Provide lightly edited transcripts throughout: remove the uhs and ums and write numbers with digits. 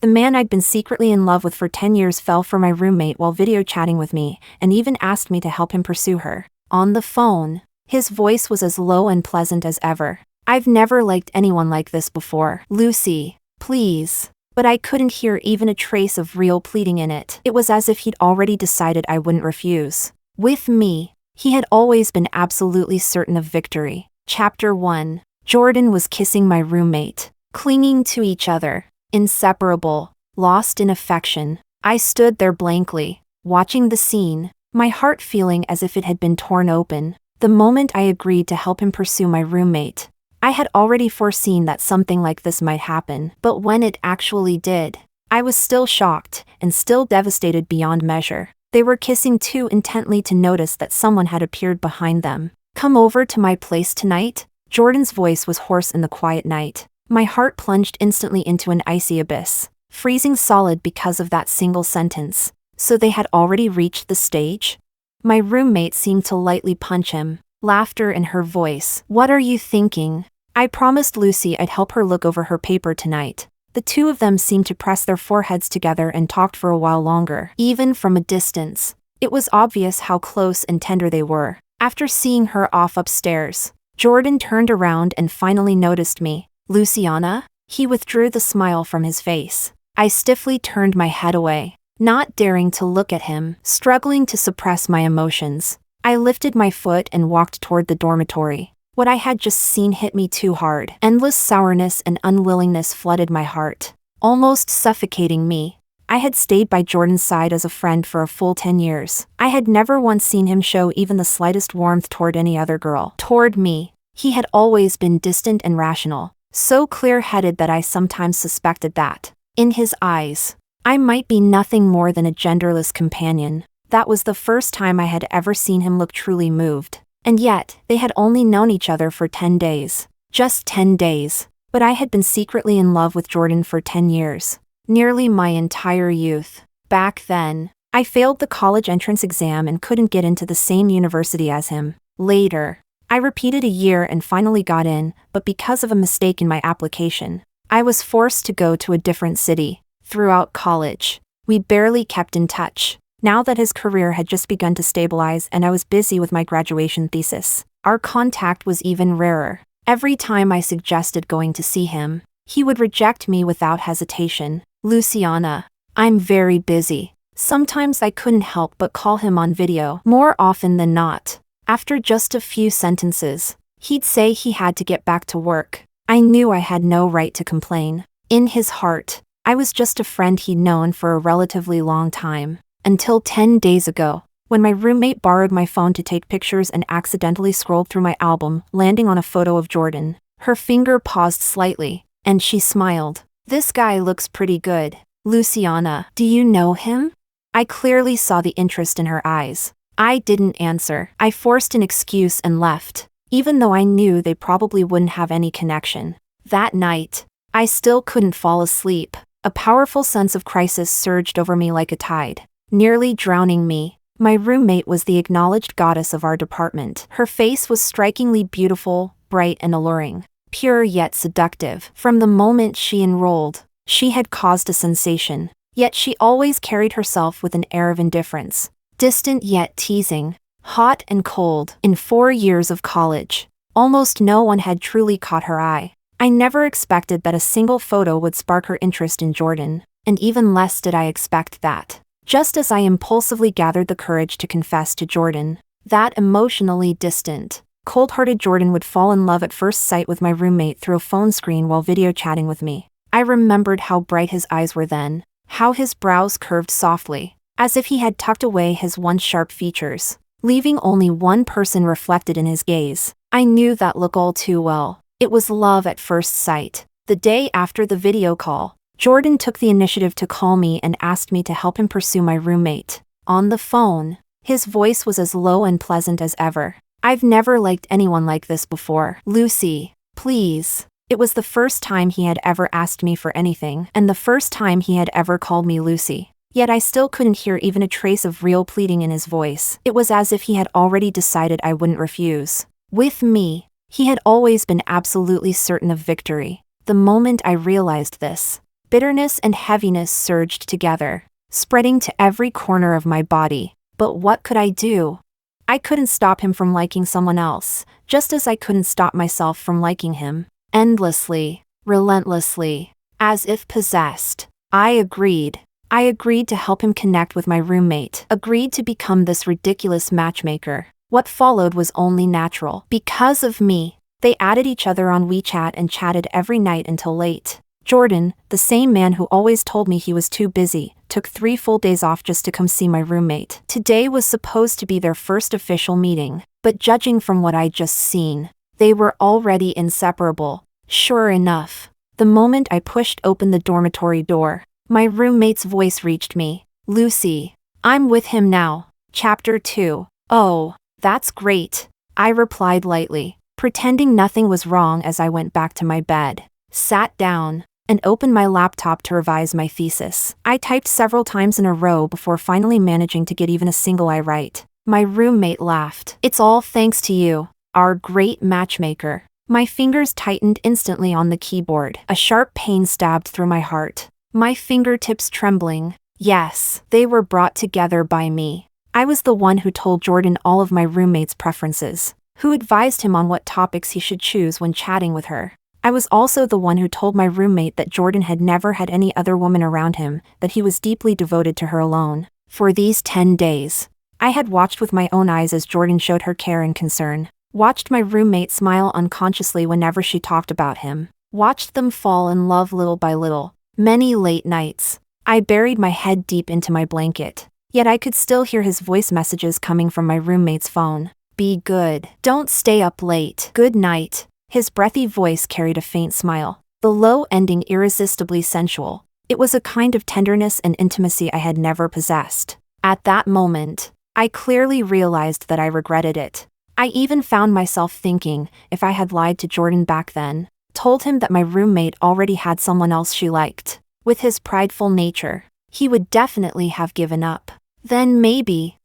The man I'd been secretly in love with for 10 years fell for my roommate while video chatting with me, and even asked me to help him pursue her. On the phone, his voice was as low and pleasant as ever. "I've never liked anyone like this before. Luci, please." But I couldn't hear even a trace of real pleading in it. It was as if he'd already decided I wouldn't refuse. With me, he had always been absolutely certain of victory. Chapter 1. Jordan was kissing my roommate, clinging to each other, inseparable, lost in affection. I stood there blankly, watching the scene, my heart feeling as if it had been torn open. The moment I agreed to help him pursue my roommate, I had already foreseen that something like this might happen, but when it actually did, I was still shocked and still devastated beyond measure. They were kissing too intently to notice that someone had appeared behind them. "Come over to my place tonight?" Jordan's voice was hoarse in the quiet night. My heart plunged instantly into an icy abyss, freezing solid because of that single sentence. So they had already reached the stage? My roommate seemed to lightly punch him, laughter in her voice. "What are you thinking?" I promised Luci I'd help her look over her paper tonight. The two of them seemed to press their foreheads together and talked for a while longer. Even from a distance, it was obvious how close and tender they were. After seeing her off upstairs, Jordan turned around and finally noticed me. "Luciana?" He withdrew the smile from his face. I stiffly turned my head away, not daring to look at him, struggling to suppress my emotions. I lifted my foot and walked toward the dormitory. What I had just seen hit me too hard. Endless sourness and unwillingness flooded my heart, almost suffocating me. I had stayed by Jordan's side as a friend for a full 10 years. I had never once seen him show even the slightest warmth toward any other girl. Toward me, he had always been distant and rational, so clear-headed that I sometimes suspected that, in his eyes, I might be nothing more than a genderless companion. That was the first time I had ever seen him look truly moved. And yet, they had only known each other for 10 days. Just 10 days. But I had been secretly in love with Jordan for 10 years. Nearly my entire youth. Back then, I failed the college entrance exam and couldn't get into the same university as him. Later, I repeated a year and finally got in, but because of a mistake in my application, I was forced to go to a different city. Throughout college, we barely kept in touch. Now that his career had just begun to stabilize and I was busy with my graduation thesis, our contact was even rarer. Every time I suggested going to see him, he would reject me without hesitation. "Luciana, I'm very busy." Sometimes I couldn't help but call him on video, more often than not. After just a few sentences, he'd say he had to get back to work. I knew I had no right to complain. In his heart, I was just a friend he'd known for a relatively long time. Until 10 days ago, when my roommate borrowed my phone to take pictures and accidentally scrolled through my album, landing on a photo of Jordan. Her finger paused slightly, and she smiled. "This guy looks pretty good. Luciana, do you know him?" I clearly saw the interest in her eyes. I didn't answer. I forced an excuse and left, even though I knew they probably wouldn't have any connection. That night, I still couldn't fall asleep. A powerful sense of crisis surged over me like a tide, nearly drowning me. My roommate was the acknowledged goddess of our department. Her face was strikingly beautiful, bright and alluring, pure yet seductive. From the moment she enrolled, she had caused a sensation, yet she always carried herself with an air of indifference, distant yet teasing, hot and cold. In 4 years of college, almost no one had truly caught her eye. I never expected that a single photo would spark her interest in Jordan, and even less did I expect that, just as I impulsively gathered the courage to confess to Jordan, that emotionally distant, cold-hearted Jordan would fall in love at first sight with my roommate through a phone screen while video chatting with me. I remembered how bright his eyes were then, how his brows curved softly, as if he had tucked away his once sharp features, leaving only one person reflected in his gaze. I knew that look all too well. It was love at first sight. The day after the video call, Jordan took the initiative to call me and asked me to help him pursue my roommate. On the phone, his voice was as low and pleasant as ever. "I've never liked anyone like this before. Luci, please." It was the first time he had ever asked me for anything, and the first time he had ever called me Luci. Yet I still couldn't hear even a trace of real pleading in his voice. It was as if he had already decided I wouldn't refuse. With me, he had always been absolutely certain of victory. The moment I realized this, Bitterness and heaviness surged together, spreading to every corner of my body. But what could I do? I couldn't stop him from liking someone else, just as I couldn't stop myself from liking him. Endlessly, relentlessly, as if possessed. I agreed. I agreed to help him connect with my roommate, agreed to become this ridiculous matchmaker. What followed was only natural. Because of me, they added each other on WeChat and chatted every night until late. Jordan, the same man who always told me he was too busy, took 3 full days off just to come see my roommate. Today was supposed to be their first official meeting, but judging from what I'd just seen, they were already inseparable. Sure enough, the moment I pushed open the dormitory door, my roommate's voice reached me. Luci, I'm with him now. Chapter 2. Oh, that's great, I replied lightly, pretending nothing was wrong as I went back to my bed, sat down, and opened my laptop to revise my thesis. I typed several times in a row before finally managing to get even a single I right. My roommate laughed. It's all thanks to you, our great matchmaker. My fingers tightened instantly on the keyboard. A sharp pain stabbed through my heart. My fingertips trembling. Yes, they were brought together by me. I was the one who told Jordan all of my roommate's preferences, who advised him on what topics he should choose when chatting with her. I was also the one who told my roommate that Jordan had never had any other woman around him, that he was deeply devoted to her alone. For these 10 days, I had watched with my own eyes as Jordan showed her care and concern, watched my roommate smile unconsciously whenever she talked about him, watched them fall in love little by little. Many late nights, I buried my head deep into my blanket, yet I could still hear his voice messages coming from my roommate's phone. Be good. Don't stay up late. Good night. His breathy voice carried a faint smile, the low ending irresistibly sensual. It was a kind of tenderness and intimacy I had never possessed. At that moment, I clearly realized that I regretted it. I even found myself thinking, if I had lied to Jordan back then, told him that my roommate already had someone else she liked, with his prideful nature, he would definitely have given up. Then maybe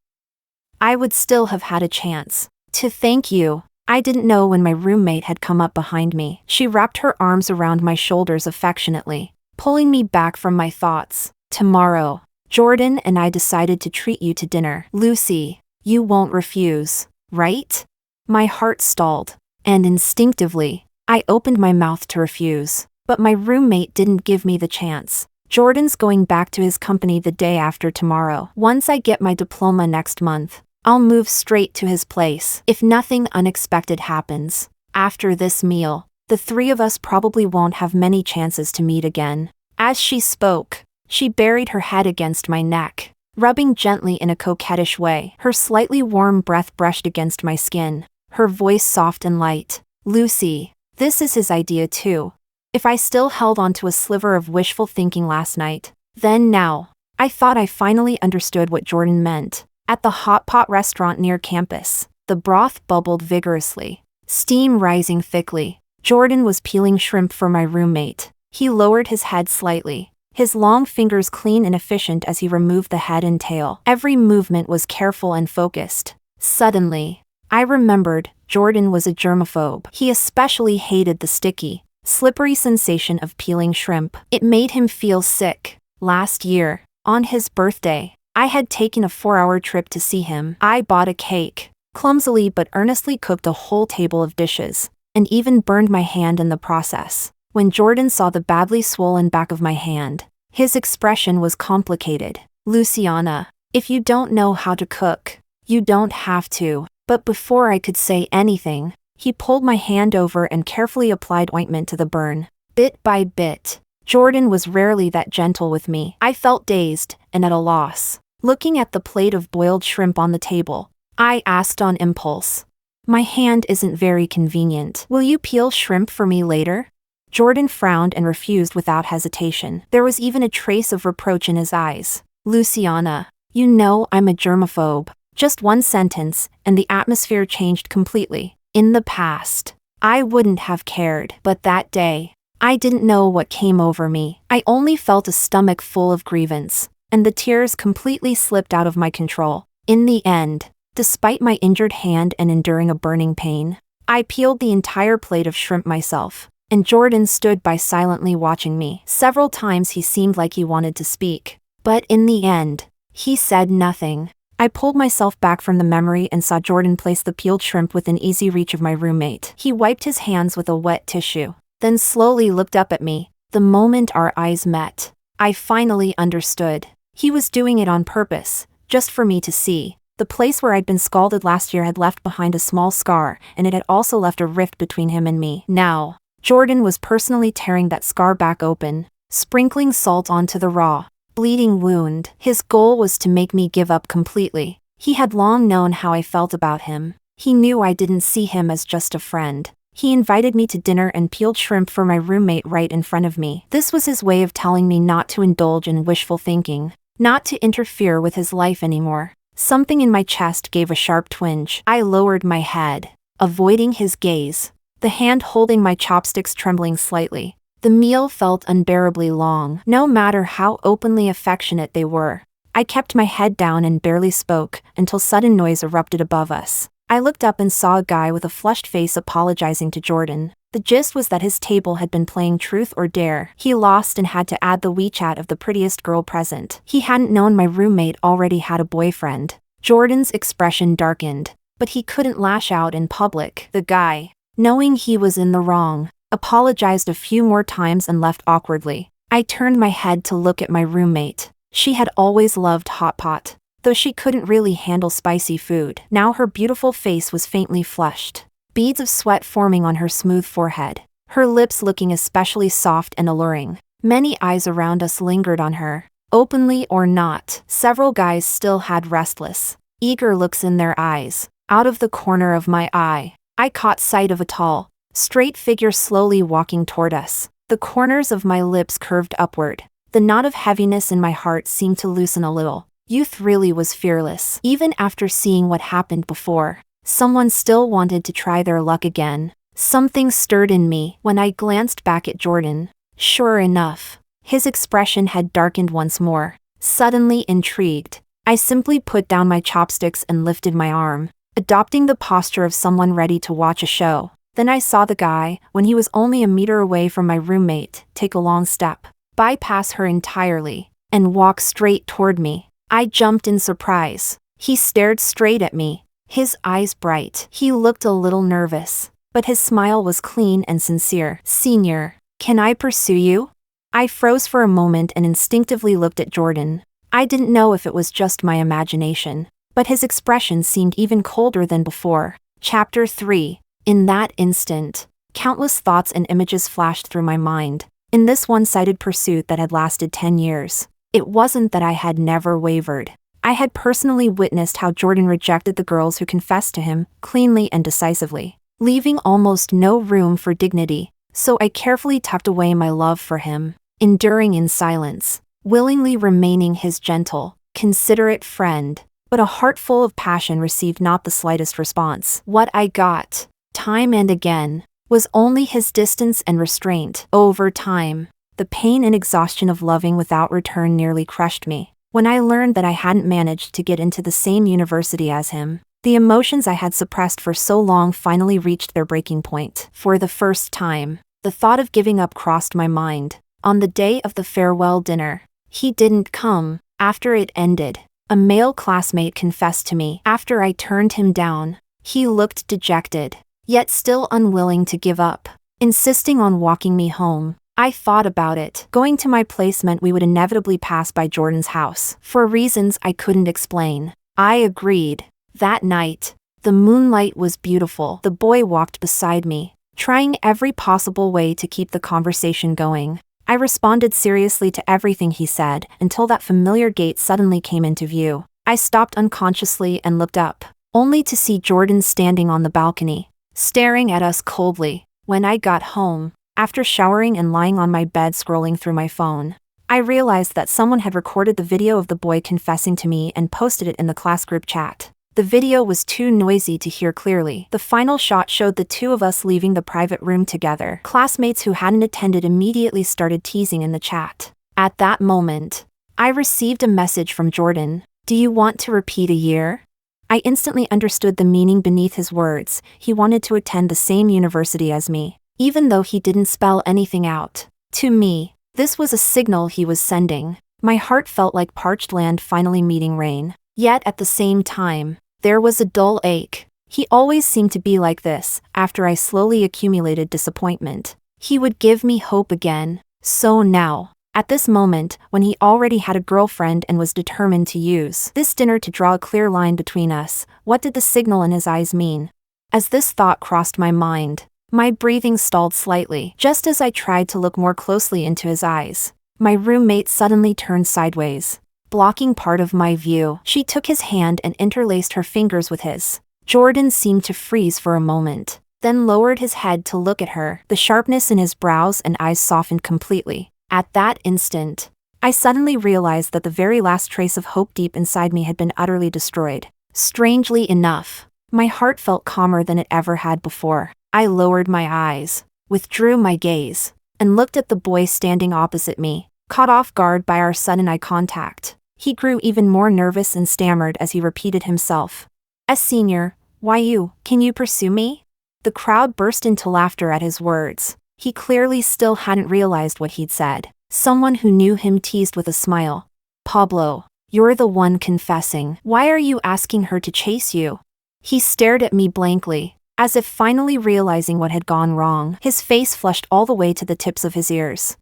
I would still have had a chance to thank you. I didn't know when my roommate had come up behind me. She wrapped her arms around my shoulders affectionately, pulling me back from my thoughts. Tomorrow, Jordan and I decided to treat you to dinner. Luci, you won't refuse, right? My heart stalled, and instinctively, I opened my mouth to refuse. But my roommate didn't give me the chance. Jordan's going back to his company the day after tomorrow. Once I get my diploma next month, I'll move straight to his place. If nothing unexpected happens, after this meal, the 3 of us probably won't have many chances to meet again. As she spoke, she buried her head against my neck, rubbing gently in a coquettish way. Her slightly warm breath brushed against my skin, her voice soft and light. Luci, this is his idea too. If I still held on to a sliver of wishful thinking last night, then now, I thought I finally understood what Jordan meant. At the hot pot restaurant near campus, the broth bubbled vigorously, steam rising thickly. Jordan was peeling shrimp for my roommate. He lowered his head slightly, his long fingers clean and efficient as he removed the head and tail. Every movement was careful and focused. Suddenly, I remembered Jordan was a germaphobe. He especially hated the sticky, slippery sensation of peeling shrimp. It made him feel sick. Last year, on his birthday, I had taken a 4-hour trip to see him. I bought a cake, clumsily but earnestly cooked a whole table of dishes, and even burned my hand in the process. When Jordan saw the badly swollen back of my hand, his expression was complicated. Luciana, if you don't know how to cook, you don't have to. But before I could say anything, he pulled my hand over and carefully applied ointment to the burn. Bit by bit, Jordan was rarely that gentle with me. I felt dazed and at a loss. Looking at the plate of boiled shrimp on the table, I asked on impulse, "My hand isn't very convenient. Will you peel shrimp for me later?" Jordan frowned and refused without hesitation. There was even a trace of reproach in his eyes. "Luciana, you know I'm a germaphobe." Just one sentence, and the atmosphere changed completely. In the past, I wouldn't have cared. But that day, I didn't know what came over me. I only felt a stomach full of grievance, and the tears completely slipped out of my control. In the end, despite my injured hand and enduring a burning pain, I peeled the entire plate of shrimp myself. and Jordan stood by silently watching me. Several times he seemed like he wanted to speak, but in the end, he said nothing. I pulled myself back from the memory and saw Jordan place the peeled shrimp within easy reach of my roommate. He wiped his hands with a wet tissue, then slowly looked up at me. The moment our eyes met, I finally understood. He was doing it on purpose, just for me to see. The place where I'd been scalded last year had left behind a small scar, and it had also left a rift between him and me. Now, Jordan was personally tearing that scar back open, sprinkling salt onto the raw, bleeding wound. His goal was to make me give up completely. He had long known how I felt about him. He knew I didn't see him as just a friend. He invited me to dinner and peeled shrimp for my roommate right in front of me. This was his way of telling me not to indulge in wishful thinking, not to interfere with his life anymore. Something in my chest gave a sharp twinge. I lowered my head, avoiding his gaze, the hand holding my chopsticks trembling slightly. The meal felt unbearably long. No matter how openly affectionate they were, I kept my head down and barely spoke until sudden noise erupted above us. I looked up and saw a guy with a flushed face apologizing to Jordan. The gist was that his table had been playing Truth or Dare. He lost and had to add the WeChat of the prettiest girl present. He hadn't known my roommate already had a boyfriend. Jordan's expression darkened, but he couldn't lash out in public. The guy, knowing he was in the wrong, apologized a few more times and left awkwardly. I turned my head to look at my roommate. She had always loved hot pot, though she couldn't really handle spicy food. Now her beautiful face was faintly flushed, beads of sweat forming on her smooth forehead, her lips looking especially soft and alluring. Many eyes around us lingered on her, openly or not. Several guys still had restless, eager looks in their eyes. Out of the corner of my eye, I caught sight of a tall, straight figure slowly walking toward us. The corners of my lips curved upward. The knot of heaviness in my heart seemed to loosen a little. Youth really was fearless. Even after seeing what happened before, someone still wanted to try their luck again. Something stirred in me when I glanced back at Jordan. Sure enough, his expression had darkened once more. Suddenly intrigued, I simply put down my chopsticks and lifted my arm, adopting the posture of someone ready to watch a show. Then I saw the guy, when he was only a meter away from my roommate, take a long step, bypass her entirely, and walk straight toward me. I jumped in surprise. He stared straight at me, his eyes bright. He looked a little nervous, but his smile was clean and sincere. "Senior, can I pursue you?" I froze for a moment and instinctively looked at Jordan. I didn't know if it was just my imagination, but his expression seemed even colder than before. Chapter 3. In that instant, countless thoughts and images flashed through my mind. In this one-sided pursuit that had lasted 10 years, it wasn't that I had never wavered. I had personally witnessed how Jordan rejected the girls who confessed to him, cleanly and decisively, leaving almost no room for dignity. So I carefully tucked away my love for him, enduring in silence, willingly remaining his gentle, considerate friend. But a heart full of passion received not the slightest response. What I got, time and again, was only his distance and restraint. Over time, the pain and exhaustion of loving without return nearly crushed me. When I learned that I hadn't managed to get into the same university as him, the emotions I had suppressed for so long finally reached their breaking point. For the first time, the thought of giving up crossed my mind. On the day of the farewell dinner, he didn't come. After it ended, a male classmate confessed to me. After I turned him down, he looked dejected, yet still unwilling to give up, insisting on walking me home. I thought about it. Going to my place meant we would inevitably pass by Jordan's house, for reasons I couldn't explain. I agreed. That night, the moonlight was beautiful. The boy walked beside me, trying every possible way to keep the conversation going. I responded seriously to everything he said until that familiar gate suddenly came into view. I stopped unconsciously and looked up, only to see Jordan standing on the balcony, staring at us coldly. When I got home, after showering and lying on my bed scrolling through my phone, I realized that someone had recorded the video of the boy confessing to me and posted it in the class group chat. The video was too noisy to hear clearly. The final shot showed the two of us leaving the private room together. Classmates who hadn't attended immediately started teasing in the chat. At that moment, I received a message from Jordan. "Do you want to repeat a year?" I instantly understood the meaning beneath his words. He wanted to attend the same university as me. even though he didn't spell anything out. To me, this was a signal he was sending. My heart felt like parched land finally meeting rain. Yet at the same time, there was a dull ache. He always seemed to be like this, after I slowly accumulated disappointment. He would give me hope again. So now, at this moment, when he already had a girlfriend and was determined to use this dinner to draw a clear line between us, what did the signal in his eyes mean? As this thought crossed my mind, my breathing stalled slightly. Just as I tried to look more closely into his eyes, my roommate suddenly turned sideways, blocking part of my view. She took his hand and interlaced her fingers with his. Jordan seemed to freeze for a moment, then lowered his head to look at her. The sharpness in his brows and eyes softened completely. At that instant, I suddenly realized that the very last trace of hope deep inside me had been utterly destroyed. Strangely enough, my heart felt calmer than it ever had before. I lowered my eyes, withdrew my gaze, and looked at the boy standing opposite me. Caught off guard by our sudden eye contact, he grew even more nervous and stammered as he repeated himself. Senior, why you? Can you pursue me? The crowd burst into laughter at his words. He clearly still hadn't realized what he'd said. Someone who knew him teased with a smile. Pablo, you're the one confessing. Why are you asking her to chase you? He stared at me blankly, as if finally realizing what had gone wrong. His face flushed all the way to the tips of his ears.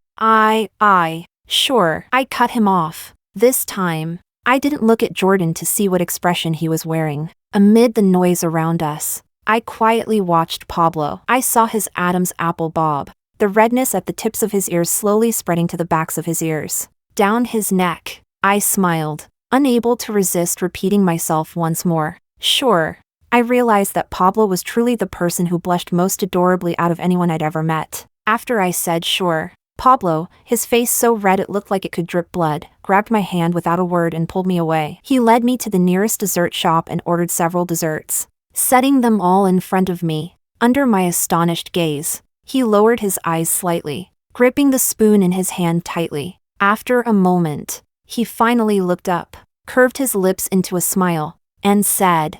Sure, I cut him off. This time, I didn't look at Jordan to see what expression he was wearing. Amid the noise around us, I quietly watched Pablo. I saw his Adam's apple bob, the redness at the tips of his ears slowly spreading to the backs of his ears. Down his neck, I smiled, unable to resist repeating myself once more. Sure. I realized that Pablo was truly the person who blushed most adorably out of anyone I'd ever met. After I said sure, Pablo, his face so red it looked like it could drip blood, grabbed my hand without a word and pulled me away. He led me to the nearest dessert shop and ordered several desserts. Setting them all in front of me, under my astonished gaze, he lowered his eyes slightly, gripping the spoon in his hand tightly. After a moment, he finally looked up, curved his lips into a smile, and said,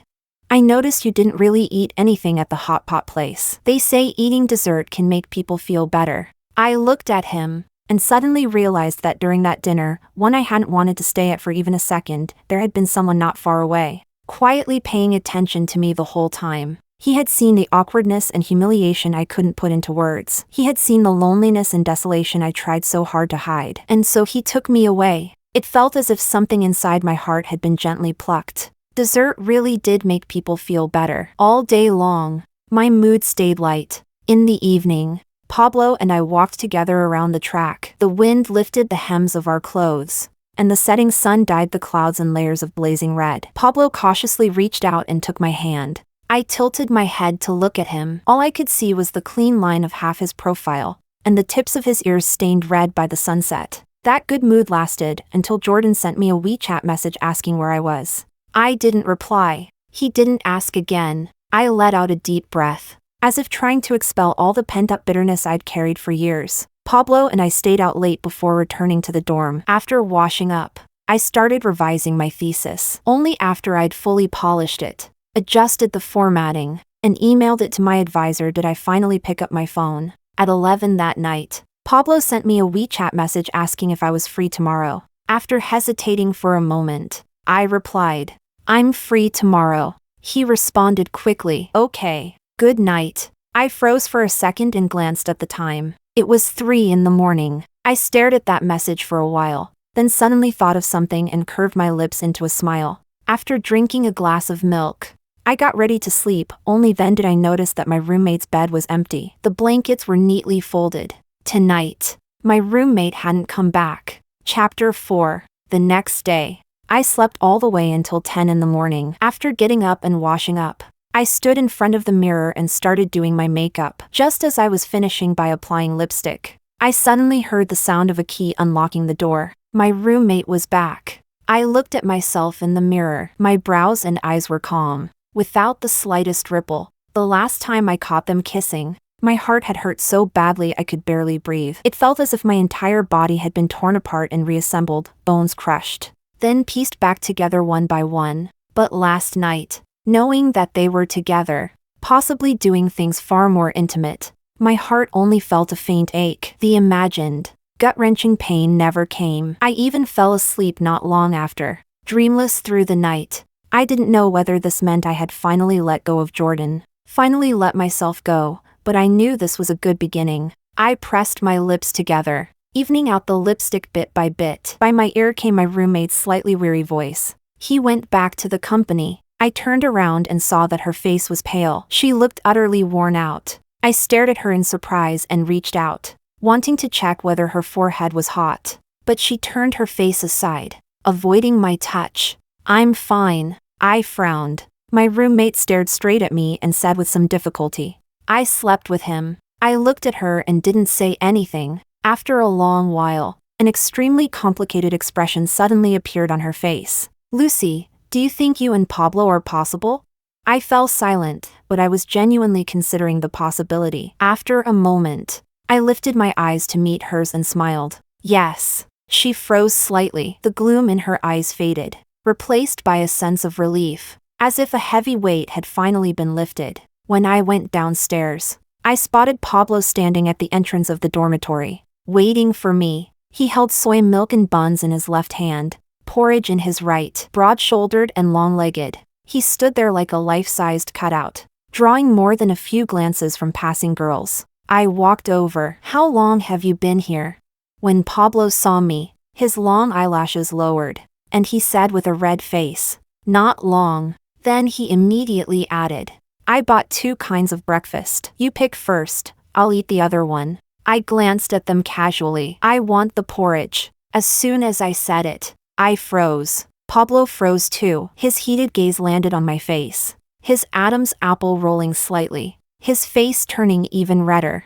I noticed you didn't really eat anything at the hot pot place. They say eating dessert can make people feel better. I looked at him, and suddenly realized that during that dinner, one I hadn't wanted to stay at for even a second, there had been someone not far away, quietly paying attention to me the whole time. He had seen the awkwardness and humiliation I couldn't put into words. He had seen the loneliness and desolation I tried so hard to hide. And so he took me away. It felt as if something inside my heart had been gently plucked. Dessert really did make people feel better. All day long, my mood stayed light. In the evening, Pablo and I walked together around the track. The wind lifted the hems of our clothes, and the setting sun dyed the clouds in layers of blazing red. Pablo cautiously reached out and took my hand. I tilted my head to look at him. All I could see was the clean line of half his profile, and the tips of his ears stained red by the sunset. That good mood lasted until Jordan sent me a WeChat message asking where I was. I didn't reply. He didn't ask again. I let out a deep breath, as if trying to expel all the pent-up bitterness I'd carried for years. Pablo and I stayed out late before returning to the dorm. After washing up, I started revising my thesis. Only after I'd fully polished it, adjusted the formatting, and emailed it to my advisor did I finally pick up my phone. At 11 that night, Pablo sent me a WeChat message asking if I was free tomorrow. After hesitating for a moment, I replied, I'm free tomorrow. He responded quickly, okay, good night. I froze for a second and glanced at the time. It was 3 in the morning. I stared at that message for a while, then suddenly thought of something and curved my lips into a smile. After drinking a glass of milk, I got ready to sleep. Only then did I notice that my roommate's bed was empty. The blankets were neatly folded. Tonight, my roommate hadn't come back. Chapter 4. The next day, I slept all the way until 10 in the morning. After getting up and washing up, I stood in front of the mirror and started doing my makeup. Just as I was finishing by applying lipstick, I suddenly heard the sound of a key unlocking the door. My roommate was back. I looked at myself in the mirror. My brows and eyes were calm, without the slightest ripple. The last time I caught them kissing, my heart had hurt so badly I could barely breathe. It felt as if my entire body had been torn apart and reassembled, bones crushed, then pieced back together one by one. But last night, knowing that they were together, possibly doing things far more intimate, My heart only felt a faint ache. The imagined, gut-wrenching pain never came. I even fell asleep not long after, dreamless through the night. I didn't know whether this meant I had finally let go of Jordan, finally let myself go, but I knew this was a good beginning. I pressed my lips together, evening out the lipstick bit by bit. By my ear came my roommate's slightly weary voice. He went back to the company. I turned around and saw that her face was pale. She looked utterly worn out. I stared at her in surprise and reached out, wanting to check whether her forehead was hot. But she turned her face aside, avoiding my touch. "I'm fine." I frowned. My roommate stared straight at me and said with some difficulty, "I slept with him." I looked at her and didn't say anything. After a long while, an extremely complicated expression suddenly appeared on her face. "Luci, do you think you and Pablo are possible?" I fell silent, but I was genuinely considering the possibility. After a moment, I lifted my eyes to meet hers and smiled. "Yes." She froze slightly. The gloom in her eyes faded, replaced by a sense of relief, as if a heavy weight had finally been lifted. When I went downstairs, I spotted Pablo standing at the entrance of the dormitory, waiting for me. He held soy milk and buns in his left hand, porridge in his right. Broad-shouldered and long-legged, he stood there like a life-sized cutout, drawing more than a few glances from passing girls. I walked over. "How long have you been here?" When Pablo saw me, his long eyelashes lowered, and he said with a red face, "Not long." Then he immediately added, "I bought 2 kinds of breakfast. You pick first, I'll eat the other one." I glanced at them casually. "I want the porridge." As soon as I said it, I froze. Pablo froze too. His heated gaze landed on my face, his Adam's apple rolling slightly, his face turning even redder.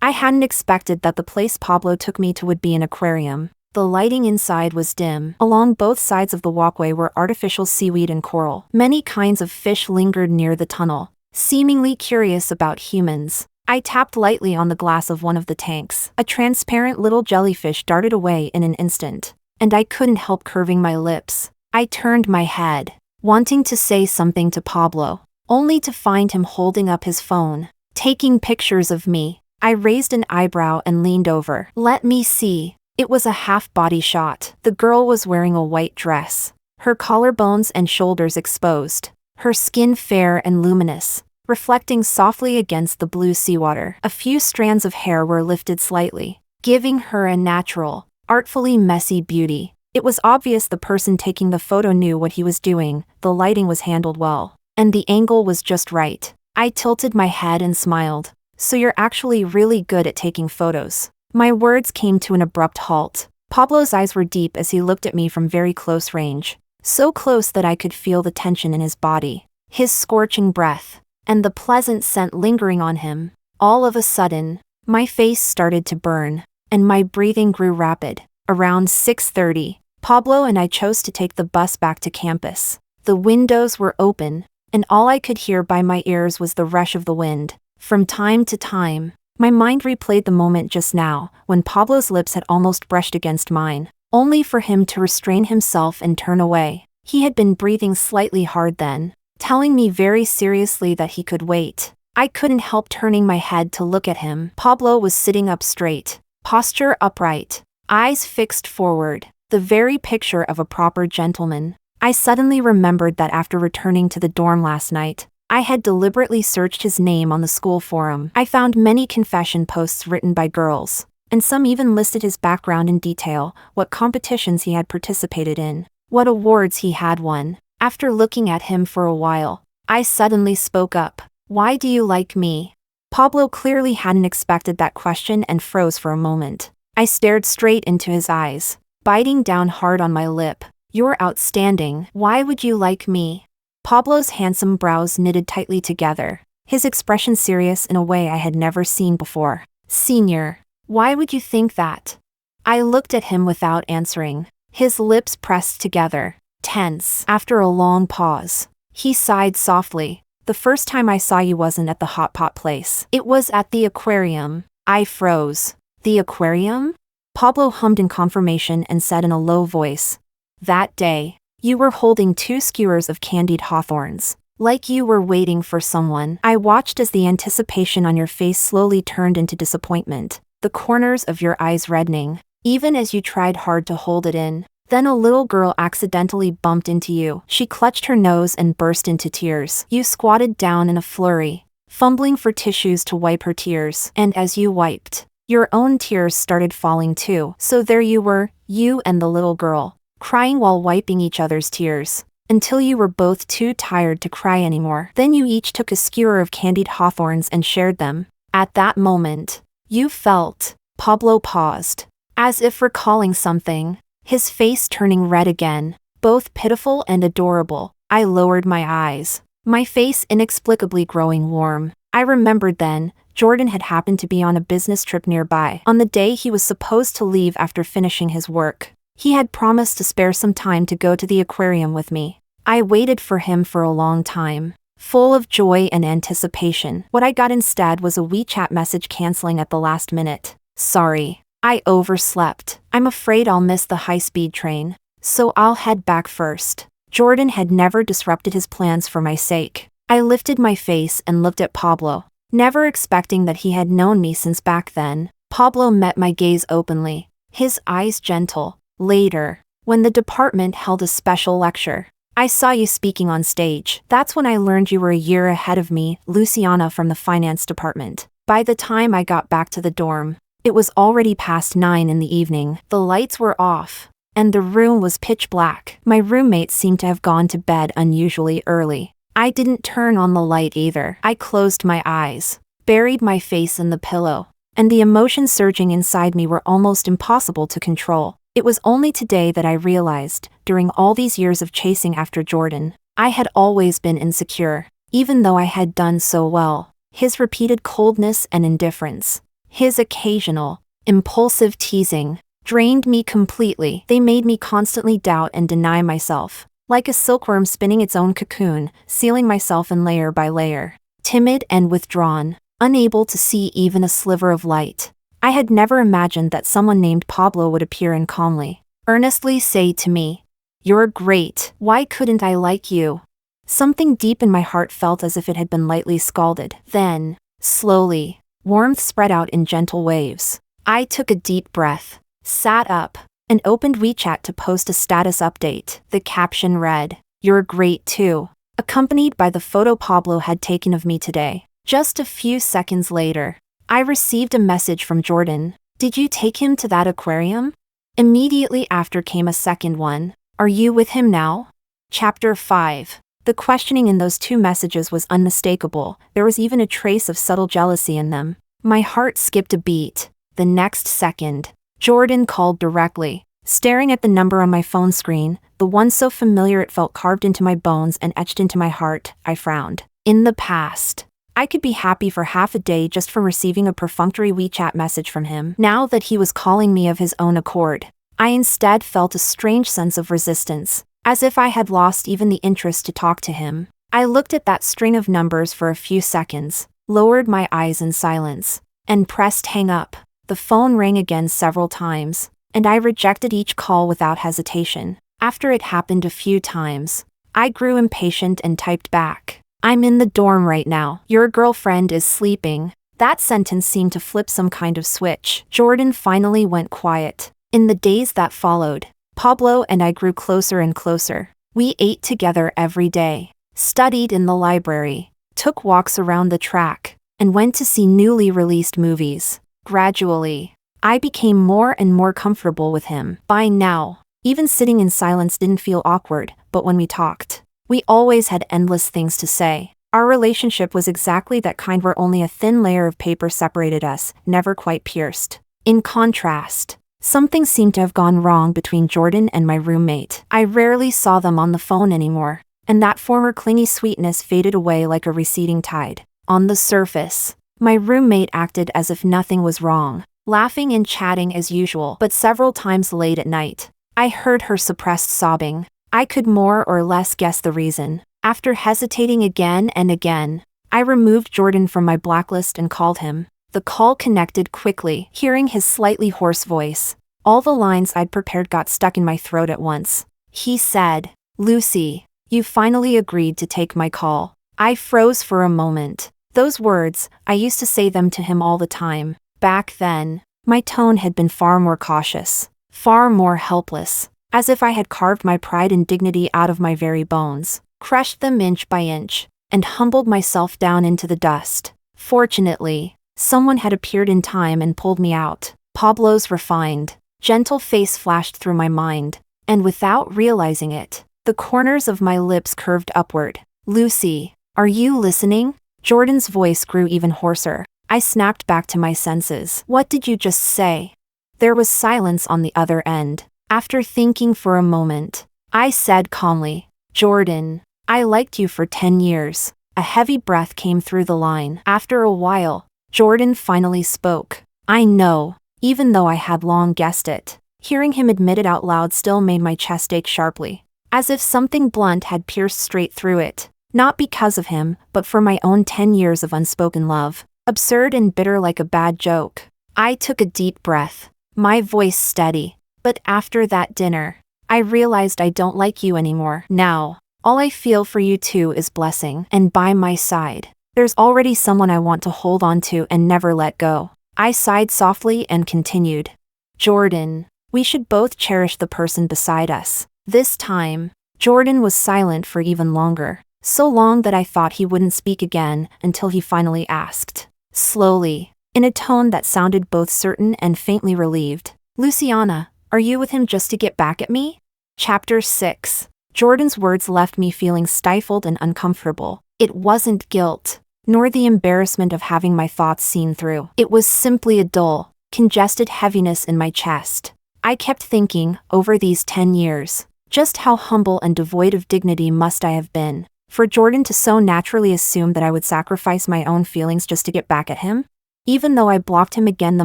I hadn't expected that the place Pablo took me to would be an aquarium. The lighting inside was dim. Along both sides of the walkway were artificial seaweed and coral. Many kinds of fish lingered near the tunnel, seemingly curious about humans. I tapped lightly on the glass of one of the tanks. A transparent little jellyfish darted away in an instant, and I couldn't help curving my lips. I turned my head, wanting to say something to Pablo, only to find him holding up his phone, taking pictures of me. I raised an eyebrow and leaned over. "Let me see." It was a half-body shot. The girl was wearing a white dress, her collarbones and shoulders exposed, her skin fair and luminous, reflecting softly against the blue seawater. A few strands of hair were lifted slightly, giving her a natural, artfully messy beauty. It was obvious the person taking the photo knew what he was doing. The lighting was handled well, and the angle was just right. I tilted my head and smiled. "So you're actually really good at taking photos." My words came to an abrupt halt. Pablo's eyes were deep as he looked at me from very close range, so close that I could feel the tension in his body, his scorching breath, and the pleasant scent lingering on him. All of a sudden, my face started to burn, and my breathing grew rapid. Around 6:30, Pablo and I chose to take the bus back to campus. The windows were open, and all I could hear by my ears was the rush of the wind. From time to time, my mind replayed the moment just now, when Pablo's lips had almost brushed against mine, only for him to restrain himself and turn away. He had been breathing slightly hard then, telling me very seriously that he could wait. I couldn't help turning my head to look at him. Pablo was sitting up straight, posture upright, eyes fixed forward, the very picture of a proper gentleman. I suddenly remembered that after returning to the dorm last night, I had deliberately searched his name on the school forum. I found many confession posts written by girls, and some even listed his background in detail, what competitions he had participated in, what awards he had won. After looking at him for a while, I suddenly spoke up. "Why do you like me?" Pablo clearly hadn't expected that question and froze for a moment. I stared straight into his eyes, biting down hard on my lip. "You're outstanding. Why would you like me?" Pablo's handsome brows knitted tightly together, his expression serious in a way I had never seen before. "Senior, why would you think that?" I looked at him without answering, his lips pressed together, tense. After a long pause, he sighed softly. "The first time I saw you wasn't at the hot pot place. It was at the aquarium." I froze. "The aquarium?" Pablo hummed in confirmation and said in a low voice, "That day, you were holding 2 skewers of candied hawthorns. Like you were waiting for someone. I watched as the anticipation on your face slowly turned into disappointment, the corners of your eyes reddening, even as you tried hard to hold it in. Then a little girl accidentally bumped into you. She clutched her nose and burst into tears. You squatted down in a flurry, fumbling for tissues to wipe her tears. And as you wiped, your own tears started falling too. So there you were, you and the little girl, crying while wiping each other's tears, until you were both too tired to cry anymore. Then you each took a skewer of candied hawthorns and shared them. At that moment, you felt. Pablo paused, as if recalling something, his face turning red again, both pitiful and adorable. I lowered my eyes, my face inexplicably growing warm. I remembered then, Jordan had happened to be on a business trip nearby. On the day he was supposed to leave after finishing his work, he had promised to spare some time to go to the aquarium with me. I waited for him for a long time, full of joy and anticipation. What I got instead was a WeChat message canceling at the last minute. Sorry, I overslept. I'm afraid I'll miss the high-speed train, so I'll head back first. Jordan had never disrupted his plans for my sake. I lifted my face and looked at Pablo, never expecting that he had known me since back then. Pablo met my gaze openly, his eyes gentle. Later, when the department held a special lecture, I saw you speaking on stage. That's when I learned you were a year ahead of me, Luciana from the finance department. By the time I got back to the dorm, it was already past 9 in the evening. The lights were off, and the room was pitch black. My roommate seemed to have gone to bed unusually early. I didn't turn on the light either. I closed my eyes, buried my face in the pillow, and the emotions surging inside me were almost impossible to control. It was only today that I realized, during all these years of chasing after Jordan, I had always been insecure, even though I had done so well. His repeated coldness and indifference, his occasional, impulsive teasing, drained me completely. They made me constantly doubt and deny myself, like a silkworm spinning its own cocoon, sealing myself in layer by layer. Timid and withdrawn, unable to see even a sliver of light, I had never imagined that someone named Pablo would appear and calmly, earnestly say to me, "You're great. Why couldn't I like you?" Something deep in my heart felt as if it had been lightly scalded. Then, slowly, warmth spread out in gentle waves. I took a deep breath, sat up, and opened WeChat to post a status update. The caption read, "You're great too," accompanied by the photo Pablo had taken of me today. Just a few seconds later, I received a message from Jordan. "Did you take him to that aquarium?" Immediately after came a second one. "Are you with him now?" Chapter 5. The questioning in those two messages was unmistakable. There was even a trace of subtle jealousy in them. My heart skipped a beat. The next second, Jordan called directly. Staring at the number on my phone screen, the one so familiar it felt carved into my bones and etched into my heart, I frowned. In the past, I could be happy for half a day just from receiving a perfunctory WeChat message from him. Now that he was calling me of his own accord, I instead felt a strange sense of resistance, as if I had lost even the interest to talk to him. I looked at that string of numbers for a few seconds, lowered my eyes in silence, and pressed hang up. The phone rang again several times, and I rejected each call without hesitation. After it happened a few times, I grew impatient and typed back, "I'm in the dorm right now. Your girlfriend is sleeping." That sentence seemed to flip some kind of switch. Jordan finally went quiet. In the days that followed, Pablo and I grew closer and closer. We ate together every day, studied in the library, took walks around the track, and went to see newly released movies. Gradually, I became more and more comfortable with him. By now, even sitting in silence didn't feel awkward, but when we talked, we always had endless things to say. Our relationship was exactly that kind where only a thin layer of paper separated us, never quite pierced. In contrast, something seemed to have gone wrong between Jordan and my roommate. I rarely saw them on the phone anymore, and that former clingy sweetness faded away like a receding tide. On the surface, my roommate acted as if nothing was wrong, laughing and chatting as usual, but several times late at night, I heard her suppressed sobbing. I could more or less guess the reason. After hesitating again and again, I removed Jordan from my blacklist and called him. The call connected quickly. Hearing his slightly hoarse voice, all the lines I'd prepared got stuck in my throat at once. He said, "Luci, You finally agreed to take my call. I froze for a moment. Those words, I used to say them to him all the time. Back then, my tone had been far more cautious, far more helpless, as if I had carved my pride and dignity out of my very bones, crushed them inch by inch, and humbled myself down into the dust. Fortunately, someone had appeared in time and pulled me out. Pablo's refined, gentle face flashed through my mind, and without realizing it, the corners of my lips curved upward. Luci, are you listening? Jordan's voice grew even hoarser. I snapped back to my senses. What did you just say? There was silence on the other end. After thinking for a moment, I said calmly, Jordan, I liked you for 10 years. A heavy breath came through the line. After a while, Jordan finally spoke. I know, even though I had long guessed it. Hearing him admit it out loud still made my chest ache sharply, as if something blunt had pierced straight through it. Not because of him, but for my own 10 years of unspoken love. Absurd and bitter like a bad joke. I took a deep breath, my voice steady. But after that dinner, I realized I don't like you anymore. Now, all I feel for you two is blessing. And by my side, there's already someone I want to hold on to and never let go. I sighed softly and continued. Jordan, we should both cherish the person beside us. This time, Jordan was silent for even longer. So long that I thought he wouldn't speak again until he finally asked. Slowly, in a tone that sounded both certain and faintly relieved. Luciana, are you with him just to get back at me? Chapter 6. Jordan's words left me feeling stifled and uncomfortable. It wasn't guilt, nor the embarrassment of having my thoughts seen through. It was simply a dull, congested heaviness in my chest. I kept thinking, over these 10 years, just how humble and devoid of dignity must I have been, for Jordan to so naturally assume that I would sacrifice my own feelings just to get back at him? Even though I blocked him again the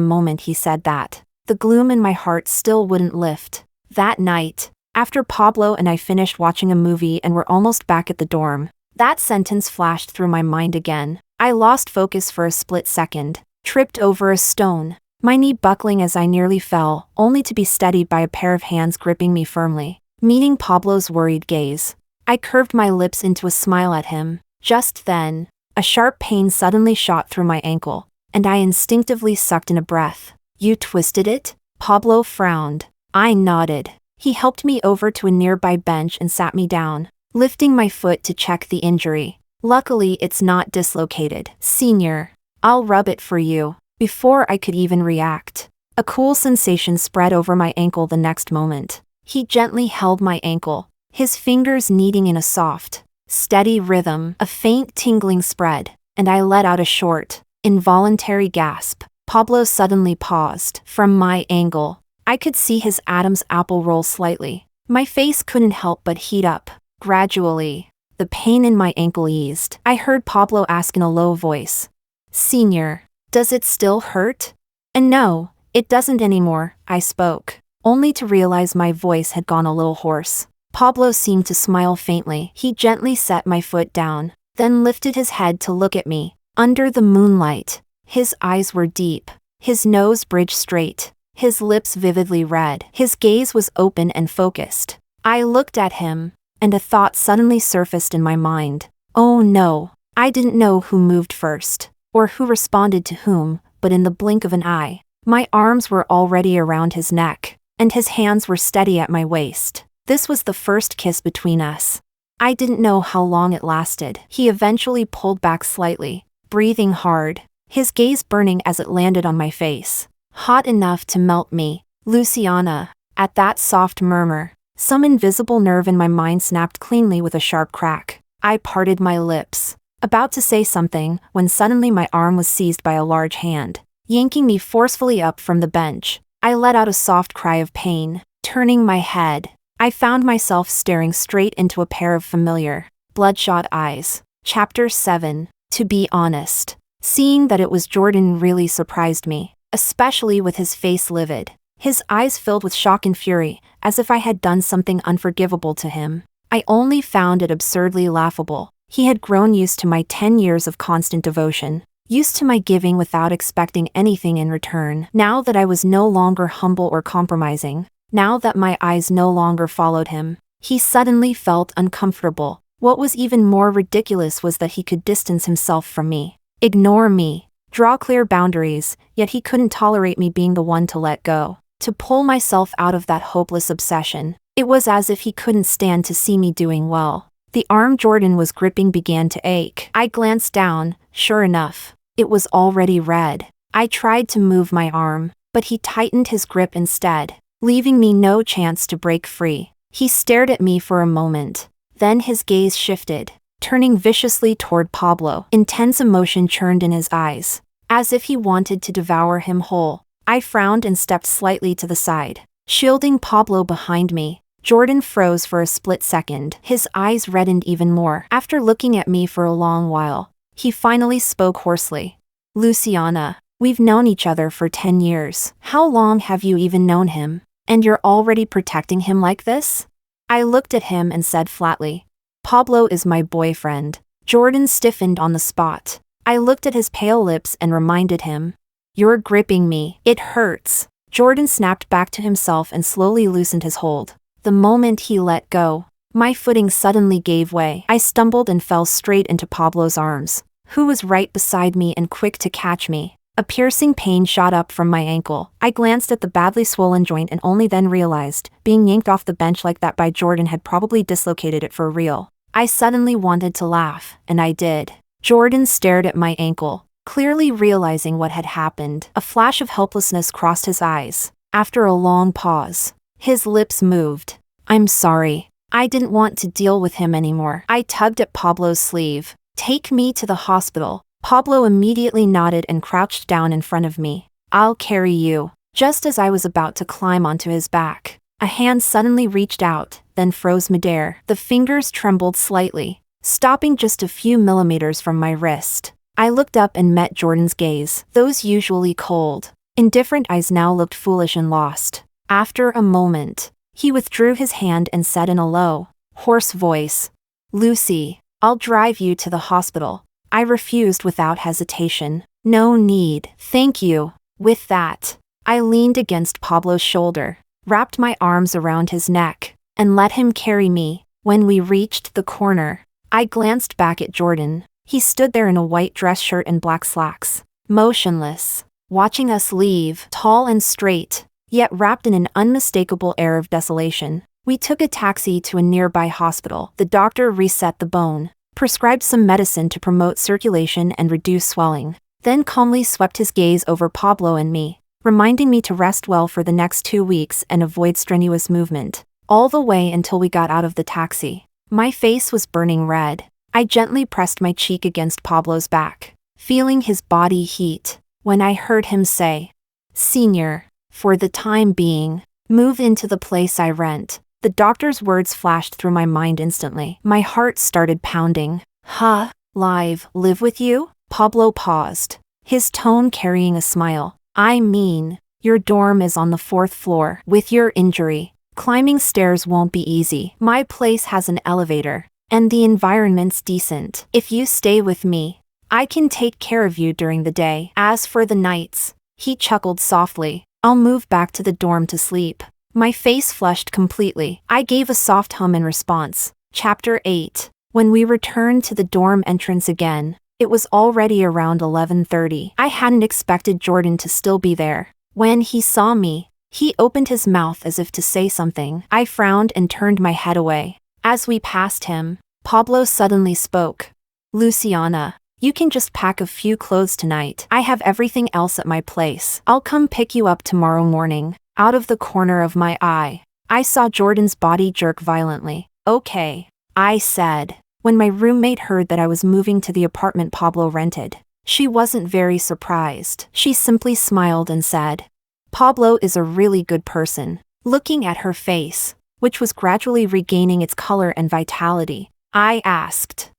moment he said that, the gloom in my heart still wouldn't lift. That night, after Pablo and I finished watching a movie and were almost back at the dorm, that sentence flashed through my mind again. I lost focus for a split second, tripped over a stone, my knee buckling as I nearly fell, only to be steadied by a pair of hands gripping me firmly, meeting Pablo's worried gaze. I curved my lips into a smile at him. Just then, a sharp pain suddenly shot through my ankle, and I instinctively sucked in a breath. You twisted it? Pablo frowned. I nodded. He helped me over to a nearby bench and sat me down, lifting my foot to check the injury. Luckily, it's not dislocated. Senior, I'll rub it for you. Before I could even react, a cool sensation spread over my ankle the next moment. He gently held my ankle, his fingers kneading in a soft, steady rhythm. A faint tingling spread, and I let out a short, involuntary gasp. Pablo suddenly paused. From my angle, I could see his Adam's apple roll slightly. My face couldn't help but heat up. Gradually, the pain in my ankle eased. I heard Pablo ask in a low voice, Senior, does it still hurt? And no, it doesn't anymore, I spoke, only to realize my voice had gone a little hoarse. Pablo seemed to smile faintly. He gently set my foot down, then lifted his head to look at me. Under the moonlight, his eyes were deep, his nose bridged straight, his lips vividly red. His gaze was open and focused. I looked at him, and a thought suddenly surfaced in my mind. Oh no, I didn't know who moved first, or who responded to whom, but in the blink of an eye, my arms were already around his neck, and his hands were steady at my waist. This was the first kiss between us. I didn't know how long it lasted. He eventually pulled back slightly, breathing hard, his gaze burning as it landed on my face. Hot enough to melt me. Luciana. At that soft murmur, some invisible nerve in my mind snapped cleanly with a sharp crack. I parted my lips, about to say something, when suddenly my arm was seized by a large hand, yanking me forcefully up from the bench. I let out a soft cry of pain. Turning my head, I found myself staring straight into a pair of familiar, bloodshot eyes. Chapter 7. To be honest, seeing that it was Jordan really surprised me, especially with his face livid, his eyes filled with shock and fury, as if I had done something unforgivable to him. I only found it absurdly laughable. He had grown used to my 10 years of constant devotion, used to my giving without expecting anything in return. Now that I was no longer humble or compromising, now that my eyes no longer followed him, He suddenly felt uncomfortable. What was even more ridiculous was that he could distance himself from me, ignore me, draw clear boundaries, yet he couldn't tolerate me being the one to let go, to pull myself out of that hopeless obsession. It was as if he couldn't stand to see me doing well. The arm Jordan was gripping began to ache. I glanced down. Sure enough, it was already red. I tried to move my arm, but he tightened his grip instead, leaving me no chance to break free. He stared at me for a moment. Then his gaze shifted, turning viciously toward Pablo. Intense emotion churned in his eyes, as if he wanted to devour him whole. I frowned and stepped slightly to the side, shielding Pablo behind me. Jordan froze for a split second. His eyes reddened even more. After looking at me for a long while, he finally spoke hoarsely. "Luciana, we've known each other for 10 years. How long have you even known him? And you're already protecting him like this?" I looked at him and said flatly, "Pablo is my boyfriend." Jordan stiffened on the spot. I looked at his pale lips and reminded him, "You're gripping me. It hurts." Jordan snapped back to himself and slowly loosened his hold. The moment he let go, my footing suddenly gave way. I stumbled and fell straight into Pablo's arms, who was right beside me and quick to catch me. A piercing pain shot up from my ankle. I glanced at the badly swollen joint and only then realized, being yanked off the bench like that by Jordan had probably dislocated it for real. I suddenly wanted to laugh, and I did. Jordan stared at my ankle, clearly realizing what had happened. A flash of helplessness crossed his eyes. After a long pause, his lips moved. "I'm sorry. I didn't want to deal with him anymore." I tugged at Pablo's sleeve. "Take me to the hospital." Pablo immediately nodded and crouched down in front of me. "I'll carry you." Just as I was about to climb onto his back, a hand suddenly reached out, then froze midair. The fingers trembled slightly, stopping just a few millimeters from my wrist. I looked up and met Jordan's gaze. Those usually cold, indifferent eyes now looked foolish and lost. After a moment, he withdrew his hand and said in a low, hoarse voice, "Luci, I'll drive you to the hospital." I refused without hesitation. "No need, thank you." With that, I leaned against Pablo's shoulder, wrapped my arms around his neck, and let him carry me. When we reached the corner, I glanced back at Jordan. He stood there in a white dress shirt and black slacks, motionless, watching us leave, tall and straight, yet wrapped in an unmistakable air of desolation. We took a taxi to a nearby hospital. The doctor reset the bone, prescribed some medicine to promote circulation and reduce swelling, then calmly swept his gaze over Pablo and me, reminding me to rest well for the next 2 weeks and avoid strenuous movement, all the way until we got out of the taxi. My face was burning red. I gently pressed my cheek against Pablo's back, feeling his body heat, when I heard him say, "Senior, for the time being, move into the place I rent." The doctor's words flashed through my mind instantly. My heart started pounding. "Huh? Live with you?" Pablo paused, his tone carrying a smile. "I mean, your dorm is on the 4th floor. With your injury, climbing stairs won't be easy. My place has an elevator, and the environment's decent. If you stay with me, I can take care of you during the day. As for the nights," he chuckled softly, "I'll move back to the dorm to sleep." My face flushed completely. I gave a soft hum in response. Chapter 8. When we returned to the dorm entrance again, it was already around 11:30. I hadn't expected Jordan to still be there. When he saw me, he opened his mouth as if to say something. I frowned and turned my head away. As we passed him, Pablo suddenly spoke. "Luciana, you can just pack a few clothes tonight. I have everything else at my place. I'll come pick you up tomorrow morning." Out of the corner of my eye, I saw Jordan's body jerk violently. "Okay," I said. When my roommate heard that I was moving to the apartment Pablo rented, she wasn't very surprised. She simply smiled and said, "Pablo is a really good person." Looking at her face, which was gradually regaining its color and vitality, I asked,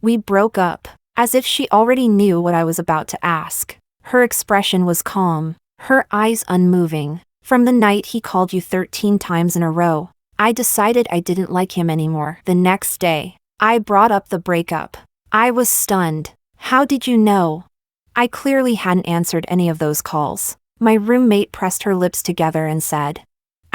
We broke up," as if she already knew what I was about to ask. Her expression was calm, her eyes unmoving. "From the night he called you 13 times in a row, I decided I didn't like him anymore." The next day, I brought up the breakup. I was stunned. "How did you know?" I clearly hadn't answered any of those calls. My roommate pressed her lips together and said,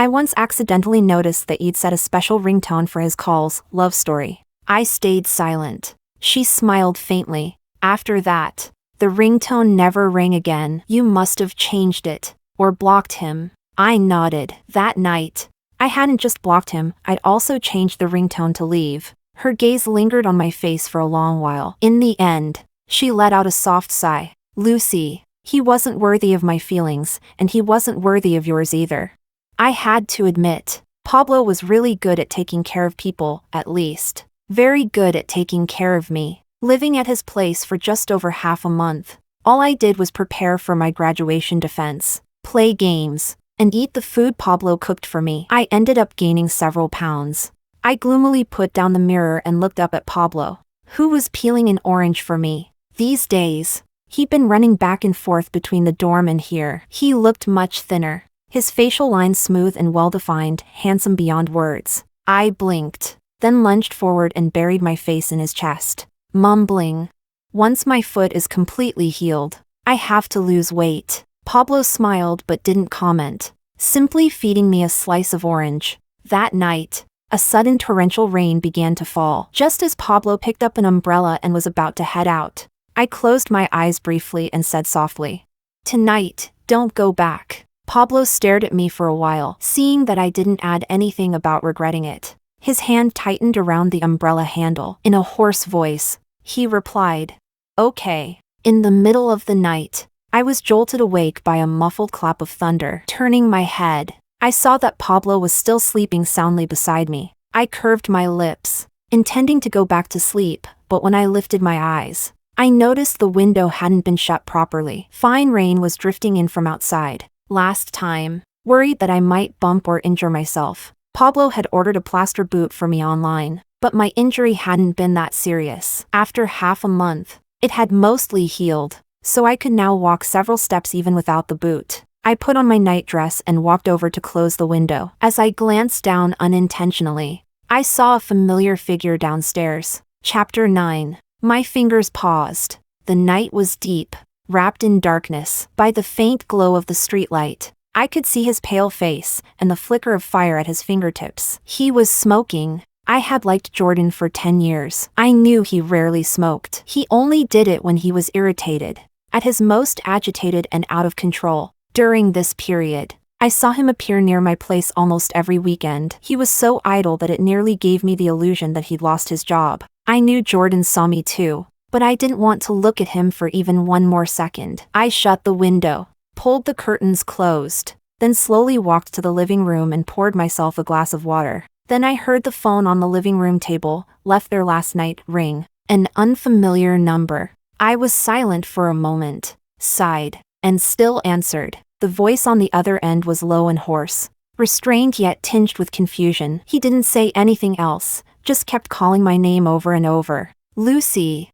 I once accidentally noticed that you'd set a special ringtone for his calls, Lovestory. I stayed silent. She smiled faintly. After that, the ringtone never rang again. You must have changed it. Or blocked him. I nodded. That night, I hadn't just blocked him, I'd also changed the ringtone to leave. Her gaze lingered on my face for a long while. In the end, she let out a soft sigh. Luci, he wasn't worthy of my feelings, and he wasn't worthy of yours either. I had to admit, Pablo was really good at taking care of people, at least. Very good at taking care of me. Living at his place for just over half a month, all I did was prepare for my graduation defense, play games, and eat the food Pablo cooked for me. I ended up gaining several pounds. I gloomily put down the mirror and looked up at Pablo, who was peeling an orange for me. These days, he'd been running back and forth between the dorm and here. He looked much thinner, his facial lines smooth and well-defined, handsome beyond words. I blinked, then lunged forward and buried my face in his chest, mumbling, "Once my foot is completely healed, I have to lose weight." Pablo smiled but didn't comment, simply feeding me a slice of orange. That night, a sudden torrential rain began to fall. Just as Pablo picked up an umbrella and was about to head out, I closed my eyes briefly and said softly, "Tonight, don't go back." Pablo stared at me for a while, seeing that I didn't add anything about regretting it. His hand tightened around the umbrella handle. In a hoarse voice, he replied, "Okay." In the middle of the night, I was jolted awake by a muffled clap of thunder. Turning my head, I saw that Pablo was still sleeping soundly beside me. I curved my lips, intending to go back to sleep, but when I lifted my eyes, I noticed the window hadn't been shut properly. Fine rain was drifting in from outside. Last time, worried that I might bump or injure myself, Pablo had ordered a plaster boot for me online, but my injury hadn't been that serious. After half a month, it had mostly healed, so I could now walk several steps even without the boot. I put on my nightdress and walked over to close the window. As I glanced down unintentionally, I saw a familiar figure downstairs. Chapter 9. My fingers paused. The night was deep, wrapped in darkness. By the faint glow of the streetlight, I could see his pale face and the flicker of fire at his fingertips. He was smoking. I had liked Jordan for 10 years. I knew he rarely smoked. He only did it when he was irritated, at his most agitated and out of control. During this period, I saw him appear near my place almost every weekend. He was so idle that it nearly gave me the illusion that he'd lost his job. I knew Jordan saw me too, but I didn't want to look at him for even one more second. I shut the window, pulled the curtains closed, then slowly walked to the living room and poured myself a glass of water. Then I heard the phone on the living room table, left there last night, ring. An unfamiliar number. I was silent for a moment, sighed, and still answered. The voice on the other end was low and hoarse, restrained yet tinged with confusion. He didn't say anything else, just kept calling my name over and over. Luci.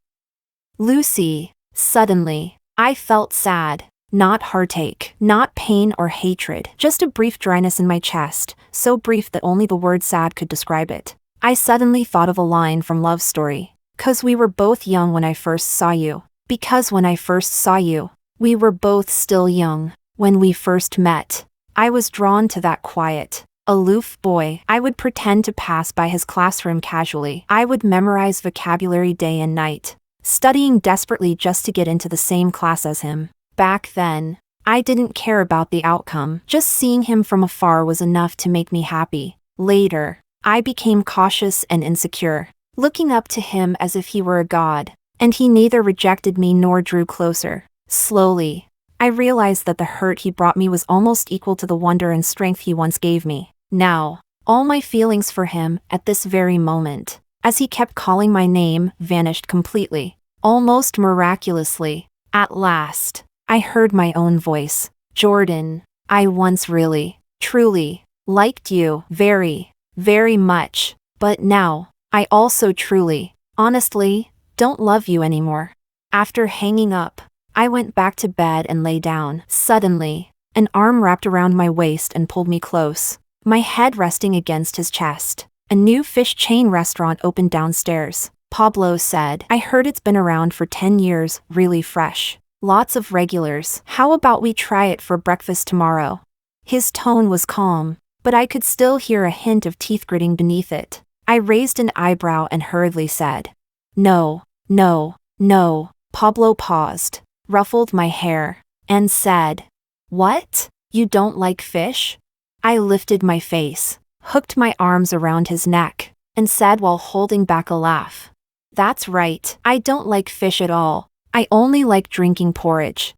Luci. Suddenly, I felt sad. Not heartache, not pain or hatred, just a brief dryness in my chest, so brief that only the word sad could describe it. I suddenly thought of a line from Lovestory. "'Cause we were both young when I first saw you. Because when I first saw you, we were both still young. When we first met, I was drawn to that quiet, aloof boy." I would pretend to pass by his classroom casually. I would memorize vocabulary day and night, studying desperately just to get into the same class as him. Back then, I didn't care about the outcome. Just seeing him from afar was enough to make me happy. Later, I became cautious and insecure, looking up to him as if he were a god, and he neither rejected me nor drew closer. Slowly, I realized that the hurt he brought me was almost equal to the wonder and strength he once gave me. Now, all my feelings for him, at this very moment, as he kept calling my name, vanished completely, almost miraculously. At last, I heard my own voice. "Jordan, I once really, truly, liked you very, very much, but now, I also truly, honestly, don't love you anymore." After hanging up, I went back to bed and lay down. Suddenly, an arm wrapped around my waist and pulled me close, my head resting against his chest. A new fish chain restaurant opened downstairs. Pablo said, "I heard it's been around for 10 years, really fresh. Lots of regulars. How about we try it for breakfast tomorrow?" His tone was calm, but I could still hear a hint of teeth gritting beneath it. I raised an eyebrow and hurriedly said, "No, no, no." Pablo paused, ruffled my hair, and said, "What? You don't like fish?" I lifted my face, hooked my arms around his neck, and said while holding back a laugh, "That's right, I don't like fish at all. I only like drinking porridge."